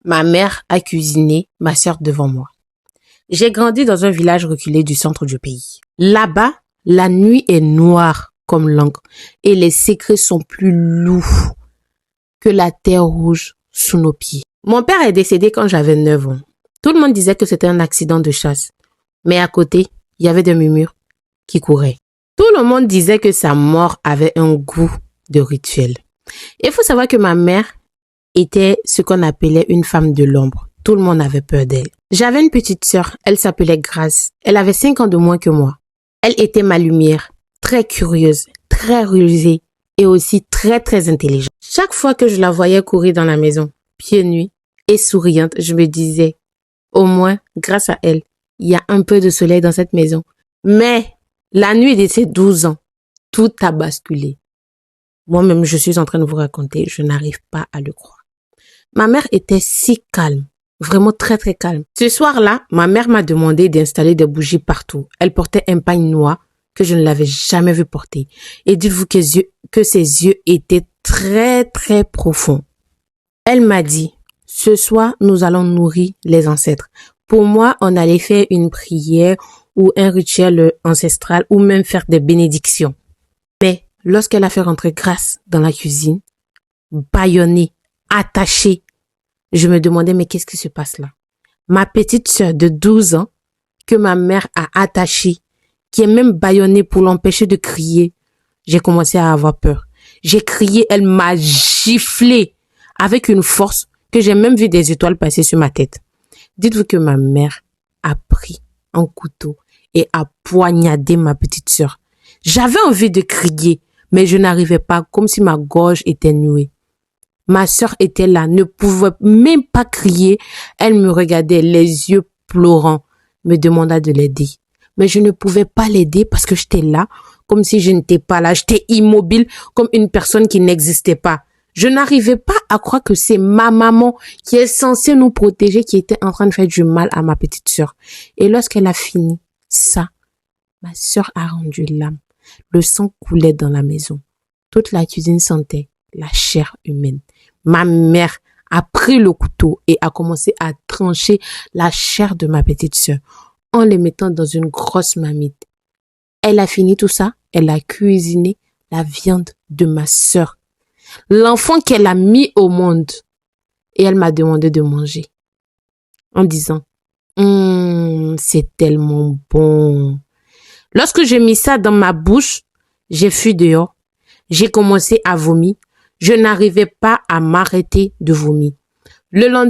Ma mère a cuisiné ma sœur devant moi. J'ai grandi dans un village reculé du centre du pays. Là-bas, la nuit est noire comme l'encre et les secrets sont plus lourds que la terre rouge sous nos pieds. Mon père est décédé quand j'avais 9 ans. Tout le monde disait que c'était un accident de chasse. Mais à côté, il y avait des murmures qui couraient. Tout le monde disait que sa mort avait un goût de rituel. Il faut savoir que ma mère était ce qu'on appelait une femme de l'ombre. Tout le monde avait peur d'elle. J'avais une petite sœur, elle s'appelait Grace. Elle avait 5 ans de moins que moi. Elle était ma lumière, très curieuse, très rusée et aussi très intelligente. Chaque fois que je la voyais courir dans la maison, pieds nus et souriante, je me disais, au moins, grâce à elle, il y a un peu de soleil dans cette maison. Mais la nuit de ses 12 ans, tout a basculé. Moi-même, je suis en train de vous raconter, je n'arrive pas à le croire. Ma mère était si calme, vraiment très calme. Ce soir-là, ma mère m'a demandé d'installer des bougies partout. Elle portait un pagne noir que je ne l'avais jamais vu porter. Et dites-vous que ses yeux étaient très profonds. Elle m'a dit, ce soir, nous allons nourrir les ancêtres. Pour moi, on allait faire une prière ou un rituel ancestral ou même faire des bénédictions. Mais lorsqu'elle a fait rentrer Grace dans la cuisine, bâillonnée, attachée, je me demandais, mais qu'est-ce qui se passe là? Ma petite sœur de 12 ans, que ma mère a attachée, qui est même bâillonnée pour l'empêcher de crier, j'ai commencé à avoir peur. J'ai crié, elle m'a giflé avec une force que j'ai même vu des étoiles passer sur ma tête. Dites-vous que ma mère a pris un couteau et a poignardé ma petite sœur. J'avais envie de crier, mais je n'arrivais pas, comme si ma gorge était nouée. Ma sœur était là, ne pouvait même pas crier. Elle me regardait, les yeux pleurants, me demanda de l'aider. Mais je ne pouvais pas l'aider parce que j'étais là, comme si je n'étais pas là. J'étais immobile, comme une personne qui n'existait pas. Je n'arrivais pas à croire que c'est ma maman qui est censée nous protéger, qui était en train de faire du mal à ma petite sœur. Et lorsqu'elle a fini ça, ma sœur a rendu l'âme. Le sang coulait dans la maison. Toute la cuisine sentait la chair humaine. Ma mère a pris le couteau et a commencé à trancher la chair de ma petite sœur en les mettant dans une grosse marmite. Elle a fini tout ça, elle a cuisiné la viande de ma sœur, l'enfant qu'elle a mis au monde, et elle m'a demandé de manger en disant c'est tellement bon. Lorsque j'ai mis ça dans ma bouche, j'ai fui dehors. J'ai commencé à vomir. Je n'arrivais pas à m'arrêter de vomir. Le lendemain,